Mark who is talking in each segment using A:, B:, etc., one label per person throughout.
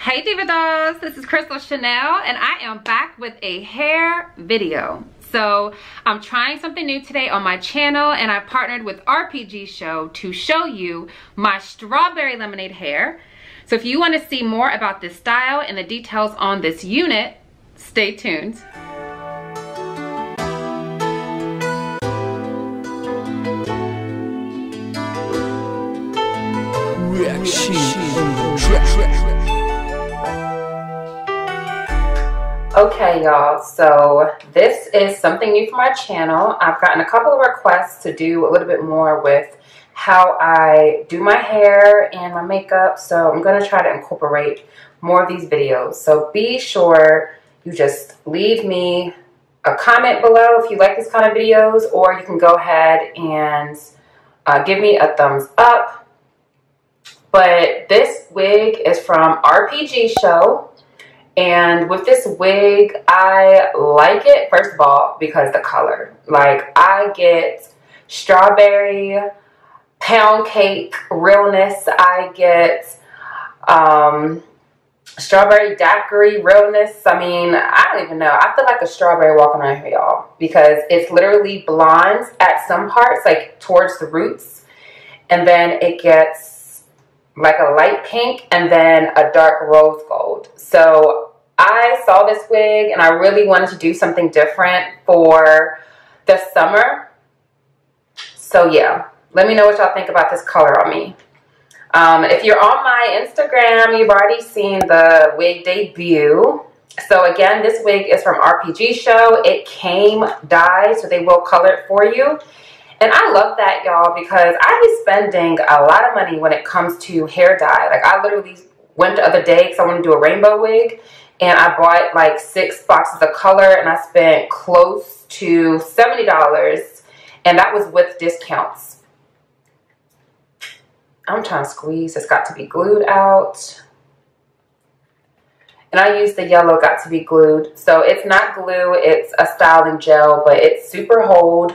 A: Hey Diva Dolls, this is Crystal Chanel and I am back with a hair video. So I'm trying something new today on my channel and I partnered with RPG Show to show you my strawberry lemonade hair. So if you want to see more about this style and the details on this unit, stay tuned. Okay y'all, so this is something new for my channel. I've gotten a couple of requests to do a little bit more with how I do my hair and my makeup, so I'm going to try to incorporate more of these videos. So be sure you just leave me a comment below if you like these kind of videos, or you can go ahead and give me a thumbs up. But this wig is from RPG Show. And with this wig, I like it, first of all, because the color. Like, I get strawberry pound cake realness. I get strawberry daiquiri realness. I mean, I don't even know. I feel like a strawberry walking around here, y'all. Because it's literally blonde at some parts, like towards the roots. And then it gets like a light pink and then a dark rose gold. So I saw this wig and I really wanted to do something different for the summer. So yeah, let me know what y'all think about this color on me. If you're on my Instagram, you've already seen the wig debut. So again, this wig is from RPG Show. It came dyed, so they will color it for you. And I love that, y'all, because I be spending a lot of money when it comes to hair dye. Like, I literally went the other day because I want to do a rainbow wig. And I bought like 6 boxes of color and I spent close to $70. And that was with discounts. I'm trying to squeeze. It's got to be glued out. And I used the yellow got to be glued. So it's not glue. It's a styling gel, but it's super hold.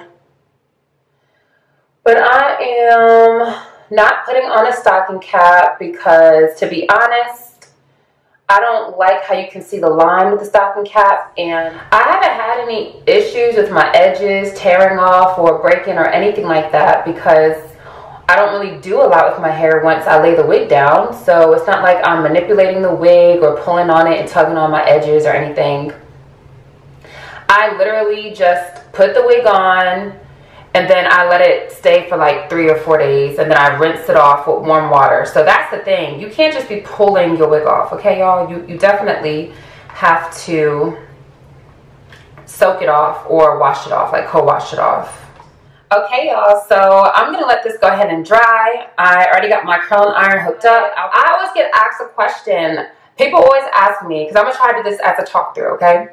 A: But I am not putting on a stocking cap because, to be honest, I don't like how you can see the line with the stocking cap. And I haven't had any issues with my edges tearing off or breaking or anything like that because I don't really do a lot with my hair once I lay the wig down. So it's not like I'm manipulating the wig or pulling on it and tugging on my edges or anything. I literally just put the wig on. And then I let it stay for like 3 or 4 days. And then I rinse it off with warm water. So that's the thing. You can't just be pulling your wig off. Okay, y'all? You definitely have to soak it off or wash it off. Like co-wash it off. Okay, y'all. So I'm going to let this go ahead and dry. I already got my curling iron hooked up. I always get asked a question. People always ask me, because I'm going to try to do this as a talk through, okay?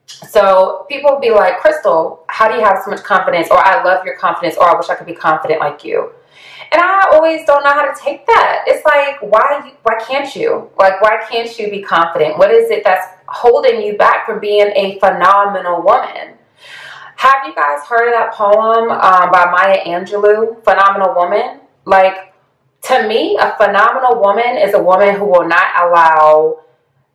A: So people will be like, Crystal, how do you have so much confidence? Or I love your confidence, or I wish I could be confident like you. And I always don't know how to take that. It's like, why can't you? Like, why can't you be confident? What is it that's holding you back from being a phenomenal woman? Have you guys heard of that poem by Maya Angelou, Phenomenal Woman? Like, to me, a phenomenal woman is a woman who will not allow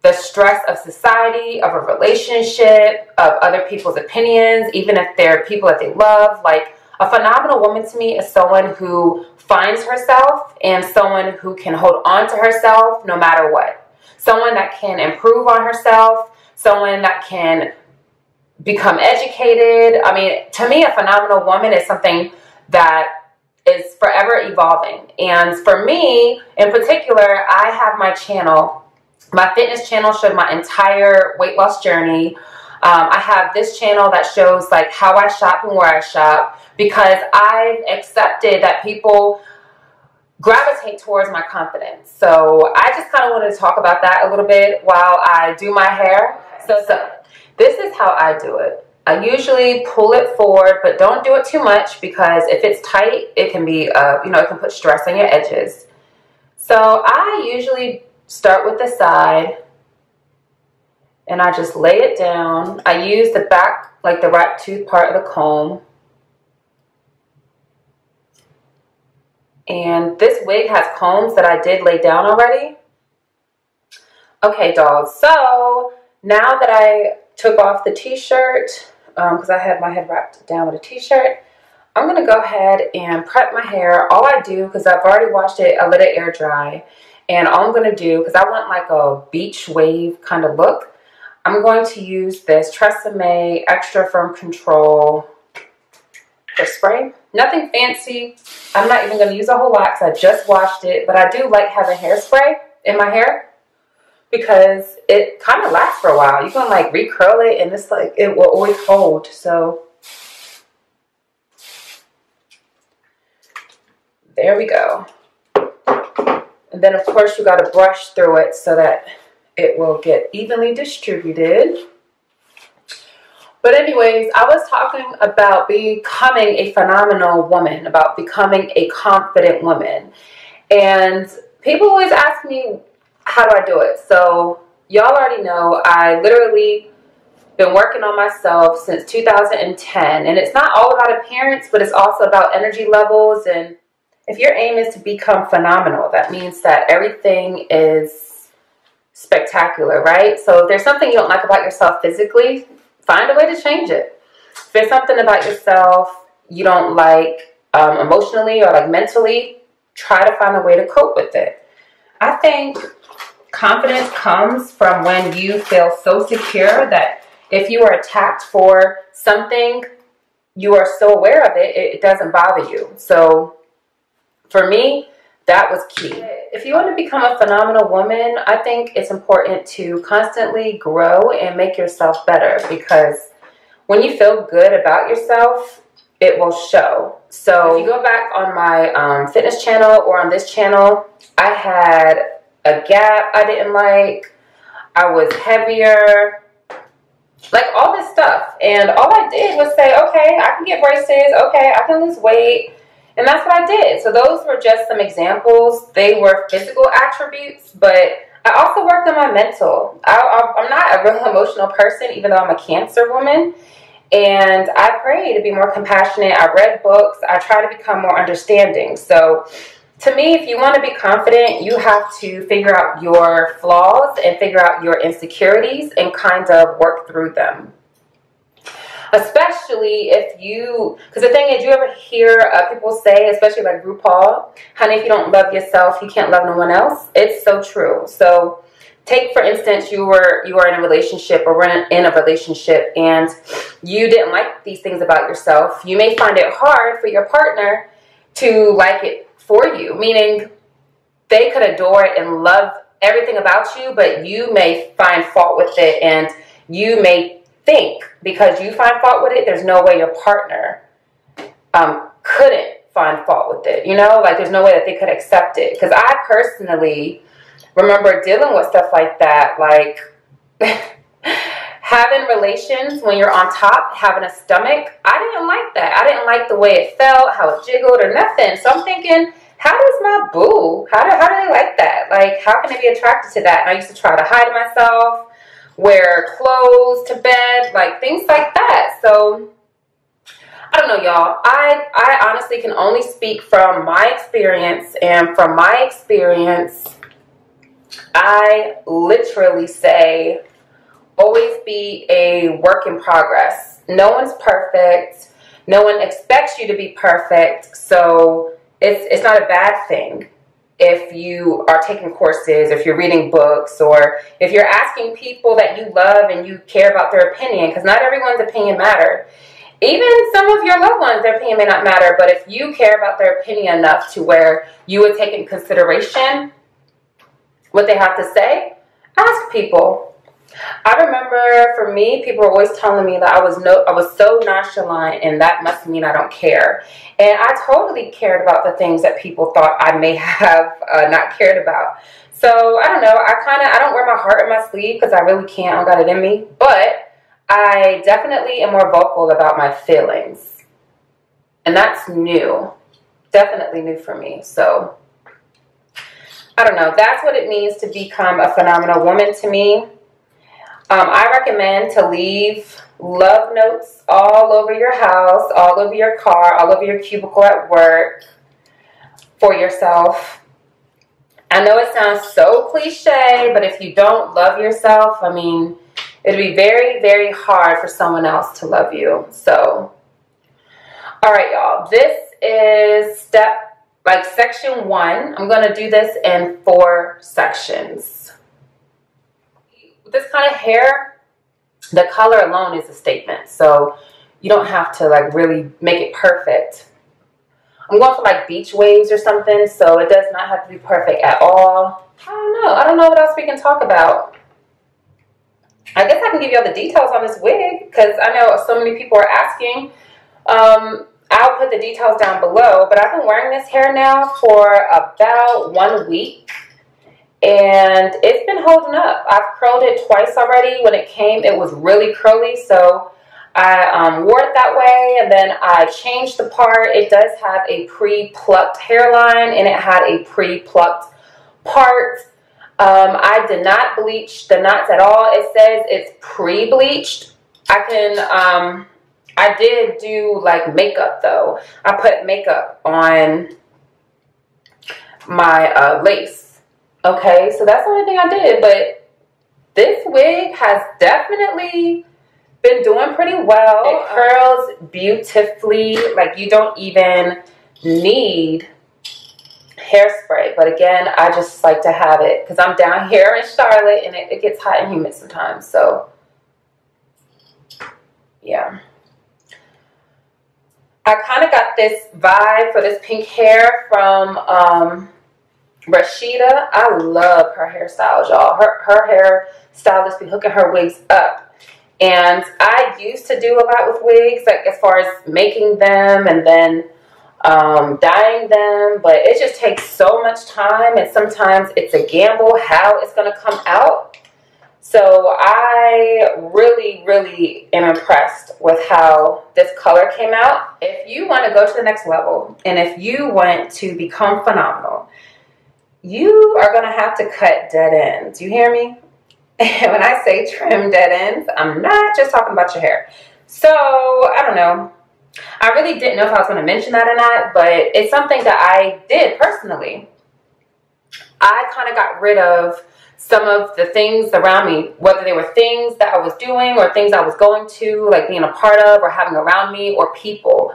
A: the stress of society, of a relationship, of other people's opinions, even if they're people that they love. Like, a phenomenal woman to me is someone who finds herself and someone who can hold on to herself no matter what. Someone that can improve on herself, someone that can become educated. I mean, to me, a phenomenal woman is something that is forever evolving. And for me, in particular, I have my channel. My fitness channel showed my entire weight loss journey. I have this channel that shows like how I shop and where I shop, because I've accepted that people gravitate towards my confidence. So I just kind of wanted to talk about that a little bit while I do my hair. So this is how I do it. I usually pull it forward, but don't do it too much, because if it's tight, it can be, it can put stress on your edges. So I usually start with the side and I just lay it down. I use the back, like the rat tooth part of the comb. And this wig has combs that I did lay down already. Okay, dolls. So now that I took off the t-shirt, because I had my head wrapped down with a t-shirt, I'm going to go ahead and prep my hair. All I do, because I've already washed it, I let it air dry. And all I'm going to do, because I want like a beach wave kind of look, I'm going to use this Tresemme Extra Firm Control hairspray. Nothing fancy. I'm not even going to use a whole lot because I just washed it. But I do like having hairspray in my hair because it kind of lasts for a while. You can like recurl it and it's like it will always hold. So there we go. And then of course you got to brush through it so that it will get evenly distributed. But anyways, I was talking about becoming a phenomenal woman, about becoming a confident woman. And people always ask me, how do I do it? So y'all already know I literally been working on myself since 2010. And it's not all about appearance, but it's also about energy levels. And if your aim is to become phenomenal, that means that everything is spectacular, right? So if there's something you don't like about yourself physically, find a way to change it. If there's something about yourself you don't like emotionally or like mentally, try to find a way to cope with it. I think confidence comes from when you feel so secure that if you are attacked for something, you are so aware of it, it doesn't bother you. So for me, that was key. If you want to become a phenomenal woman, I think it's important to constantly grow and make yourself better, because when you feel good about yourself, it will show. So if you go back on my fitness channel or on this channel, I had a gap I didn't like. I was heavier, like all this stuff. And all I did was say, okay, I can get braces. Okay, I can lose weight. And that's what I did. So those were just some examples. They were physical attributes, but I also worked on my mental. I'm not a real emotional person, even though I'm a Cancer woman. And I pray to be more compassionate. I read books. I try to become more understanding. So to me, if you want to be confident, you have to figure out your flaws and figure out your insecurities and kind of work through them. Especially if you, because the thing is, you ever hear people say, especially like RuPaul, honey, if you don't love yourself, you can't love no one else. It's so true. So take, for instance, you are in a relationship or in a relationship and you didn't like these things about yourself. You may find it hard for your partner to like it for you, meaning they could adore it and love everything about you, but you may find fault with it, and you may think because you find fault with it, there's no way your partner couldn't find fault with it. You know, like there's no way that they could accept it. Because I personally remember dealing with stuff like that, like having relations when you're on top, having a stomach. I didn't like that. I didn't like the way it felt, how it jiggled or nothing. So I'm thinking, how does my boo, how do they like that? Like, how can they be attracted to that? And I used to try to hide myself, wear clothes to bed, like things like that. So I don't know, y'all. I honestly can only speak from my experience, and from my experience, I literally say always be a work in progress. No one's perfect. No one expects you to be perfect. So it's not a bad thing if you are taking courses, if you're reading books, or if you're asking people that you love and you care about their opinion, because not everyone's opinion matters. Even some of your loved ones, their opinion may not matter, but if you care about their opinion enough to where you would take in consideration what they have to say, ask people. I remember for me, people were always telling me that I was so nonchalant and that must mean I don't care. And I totally cared about the things that people thought I may have not cared about. So I don't know, I don't wear my heart on my sleeve because I really can't, I don't got it in me. But I definitely am more vocal about my feelings. And that's new, definitely new for me. So I don't know, that's what it means to become a phenomenal woman to me. I recommend to leave love notes all over your house, all over your car, all over your cubicle at work for yourself. I know it sounds so cliche, but if you don't love yourself, I mean, it'd be very, very hard for someone else to love you. So, all right, y'all. This is section 1. I'm going to do this in 4 sections. With this kind of hair, the color alone is a statement. So you don't have to like really make it perfect. I'm going for like beach waves or something, so it does not have to be perfect at all. I don't know what else we can talk about. I guess I can give you all the details on this wig because I know so many people are asking. I'll put the details down below, but I've been wearing this hair now for about 1 week and it's been holding up. I've curled it twice already. When it came, it was really curly, so I wore it that way, and then I changed the part. It does have a pre-plucked hairline, and it had a pre-plucked part. I did not bleach the knots at all. It says it's pre-bleached. I did do like makeup though. I put makeup on my lace. Okay, so that's the only thing I did, but this wig has definitely been doing pretty well. It curls beautifully. Like you don't even need hairspray. But again, I just like to have it because I'm down here in Charlotte and it gets hot and humid sometimes. So yeah. I kind of got this vibe for this pink hair from Rashida. I love her hairstyles, y'all. Her hair stylist be hooking her wigs up. And I used to do a lot with wigs, like as far as making them and then dyeing them, but it just takes so much time and sometimes it's a gamble how it's going to come out. So I really, really am impressed with how this color came out. If you want to go to the next level and if you want to become phenomenal, you are going to have to cut dead ends. You hear me? And when I say trim dead ends, I'm not just talking about your hair. So, I don't know. I really didn't know if I was going to mention that or not, but it's something that I did personally. I kind of got rid of some of the things around me, whether they were things that I was doing or things I was going to, like being a part of or having around me, or people.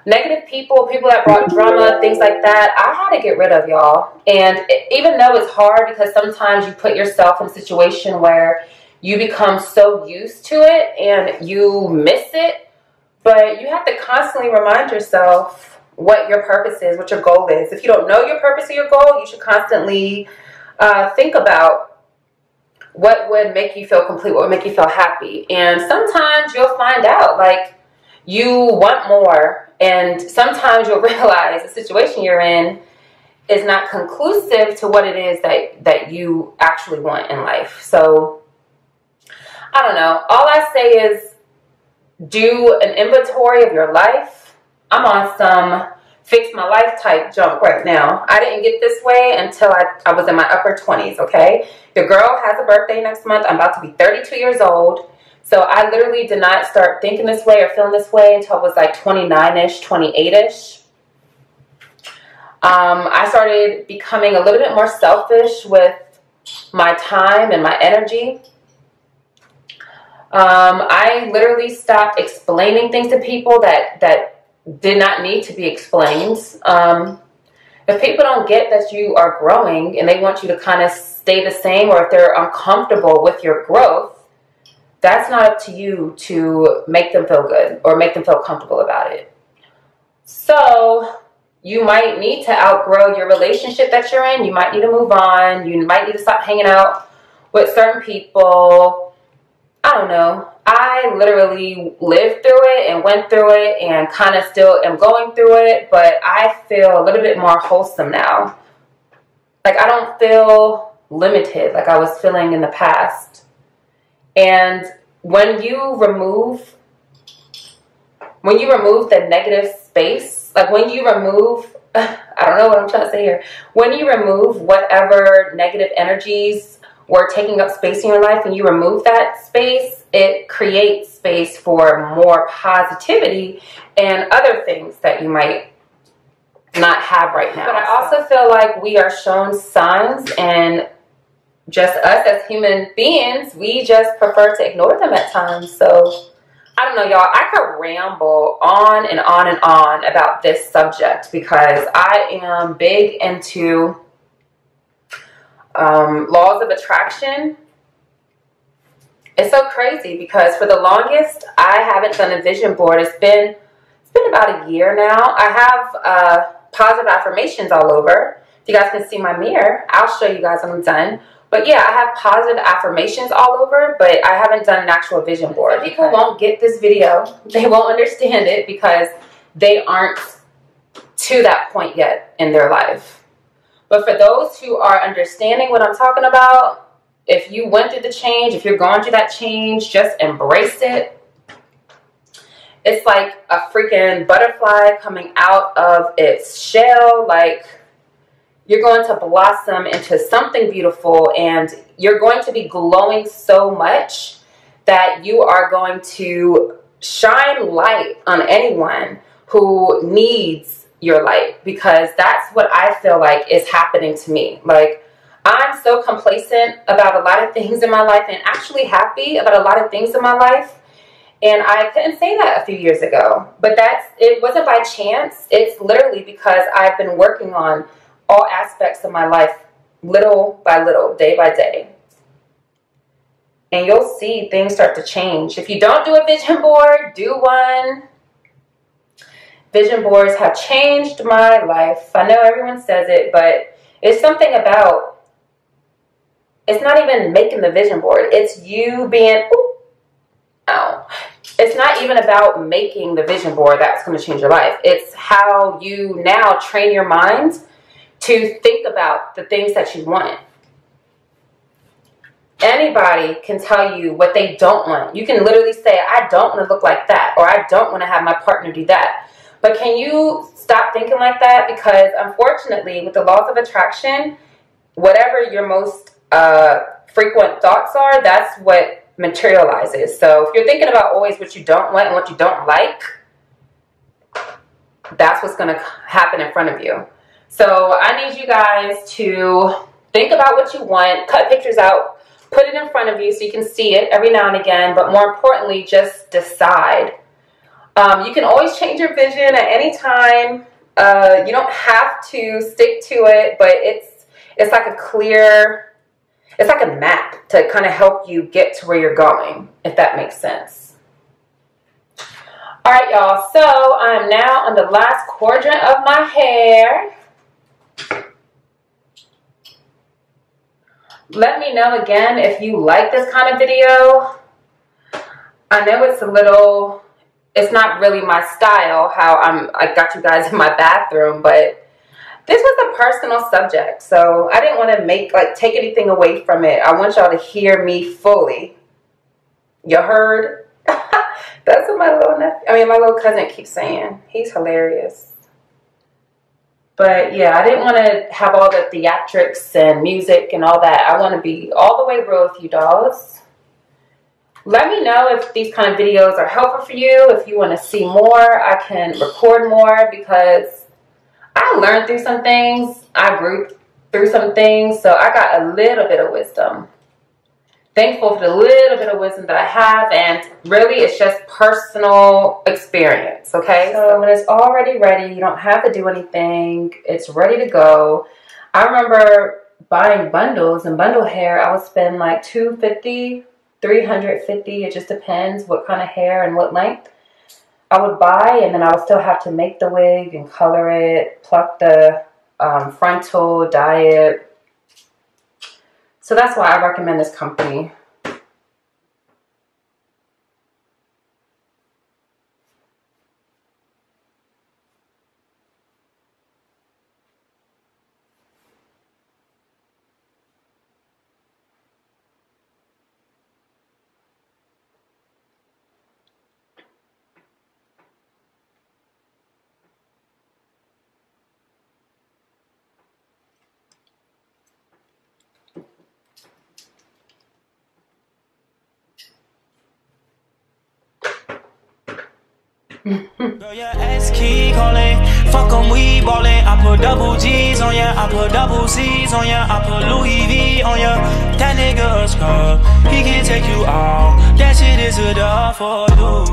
A: Negative people, people that brought drama, things like that, I had to get rid of, y'all. And even though it's hard because sometimes you put yourself in a situation where you become so used to it and you miss it, but you have to constantly remind yourself what your purpose is, what your goal is. If you don't know your purpose or your goal, you should constantly think about what would make you feel complete, what would make you feel happy. And sometimes you'll find out, like, you want more, and sometimes you'll realize the situation you're in is not conclusive to what it is that you actually want in life. So, I don't know. All I say is do an inventory of your life. I'm on some fix my life type jump right now. I didn't get this way until I was in my upper 20s, okay? Your girl has a birthday next month. I'm about to be 32 years old. So I literally did not start thinking this way or feeling this way until I was like 29-ish, 28-ish. I started becoming a little bit more selfish with my time and my energy. I literally stopped explaining things to people that did not need to be explained. If people don't get that you are growing and they want you to kind of stay the same, or if they're uncomfortable with your growth, that's not up to you to make them feel good or make them feel comfortable about it. So you might need to outgrow your relationship that you're in. You might need to move on. You might need to stop hanging out with certain people. I don't know. I literally lived through it and went through it and kind of still am going through it, but I feel a little bit more wholesome now. Like I don't feel limited like I was feeling in the past. And when you remove the negative space, like when you remove, I don't know what I'm trying to say here. When you remove whatever negative energies were taking up space in your life, and you remove that space, it creates space for more positivity and other things that you might not have right now. But I also feel like we are shown signs, and just us as human beings, we just prefer to ignore them at times. So I don't know, y'all. I could ramble on and on and on about this subject because I am big into laws of attraction. It's so crazy because for the longest, I haven't done a vision board. It's been about a year now. I have positive affirmations all over. If you guys can see my mirror, I'll show you guys when I'm done. But yeah, I have positive affirmations all over, but I haven't done an actual vision board. People won't get this video. They won't understand it because they aren't to that point yet in their life. But for those who are understanding what I'm talking about, if you went through the change, if you're going through that change, just embrace it. It's like a freaking butterfly coming out of its shell. Like, you're going to blossom into something beautiful, and you're going to be glowing so much that you are going to shine light on anyone who needs your light, because that's what I feel like is happening to me. Like, I'm so complacent about a lot of things in my life and actually happy about a lot of things in my life. And I couldn't say that a few years ago, but it wasn't by chance. It's literally because I've been working on all aspects of my life, little by little, day by day. And you'll see things start to change. If you don't do a vision board, do one. Vision boards have changed my life. I know everyone says it, but it's something about, it's not even making the vision board. It's you being, it's not even about making the vision board that's going to change your life. It's how you now train your mind to think about the things that you want. Anybody can tell you what they don't want. You can literally say, I don't want to look like that, or I don't want to have my partner do that. But can you stop thinking like that? Because unfortunately, with the laws of attraction, whatever your most frequent thoughts are, that's what materializes. So if you're thinking about always what you don't want and what you don't like, that's what's going to happen in front of you. So I need you guys to think about what you want, cut pictures out, put it in front of you so you can see it every now and again, but more importantly, just decide. You can always change your vision at any time. You don't have to stick to it, but it's like a clear, it's like a map to kind of help you get to where you're going, if that makes sense. All right, y'all, so I'm now on the last quadrant of my hair. Let me know again if you like this kind of video. I know it's not really my style, how I got you guys in my bathroom, but this was a personal subject, so I didn't want to take anything away from it. I want y'all to hear me fully. You heard? That's what my little cousin keeps saying. He's hilarious. But yeah, I didn't want to have all the theatrics and music and all that. I want to be all the way real with you dolls. Let me know if these kind of videos are helpful for you. If you want to see more, I can record more because I learned through some things. I grew through some things. So I got a little bit of wisdom. Thankful for the little bit of wisdom that I have, and really it's just personal experience, okay? So when it's already ready, you don't have to do anything. It's ready to go. I remember buying bundles and bundle hair. I would spend like $250, $350. It just depends what kind of hair and what length I would buy, and then I would still have to make the wig and color it, pluck the frontal, dye it. So that's why I recommend this company.
B: Girl, your ass keep calling. Fuck 'em, we ballin'. I put double G's on ya, I put double C's on ya, I put Louis V on ya. That nigga a scrub, he can take you out. That shit is a dub for you.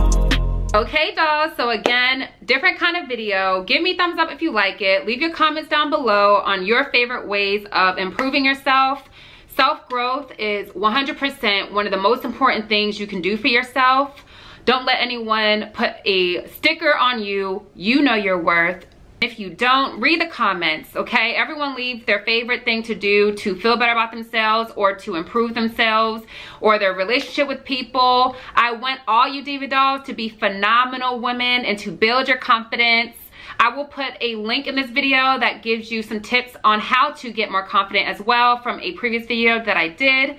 A: Okay, dolls, so again, different kind of video. Give me a thumbs up if you like it. Leave your comments down below on your favorite ways of improving yourself. Self-growth is 100% one of the most important things you can do for yourself. Don't let anyone put a sticker on you. You know your worth. If you don't, read the comments, okay? Everyone leaves their favorite thing to do to feel better about themselves or to improve themselves or their relationship with people. I want all you diva dolls to be phenomenal women and to build your confidence. I will put a link in this video that gives you some tips on how to get more confident as well from a previous video that I did.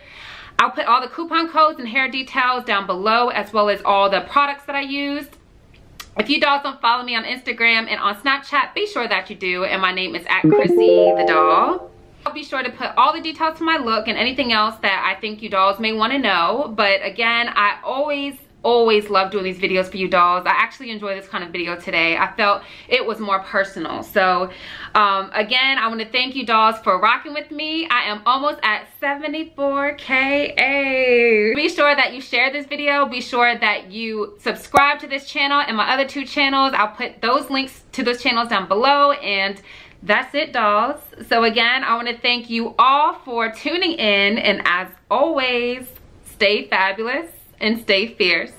A: I'll put all the coupon codes and hair details down below, as well as all the products that I used. If you dolls don't follow me on Instagram and on Snapchat, be sure that you do. And my name is @ChrissieTheDoll. I'll be sure to put all the details to my look and anything else that I think you dolls may want to know. But again, I always love doing these videos for you dolls. I actually enjoy this kind of video today. I felt it was more personal. So again, I want to thank you dolls for rocking with me. I am almost at 74K. Be sure that you share this video. Be sure that you subscribe to this channel and my other 2 channels. I'll put those links to those channels down below. And that's it, dolls. So again, I want to thank you all for tuning in. And as always, stay fabulous and stay fierce.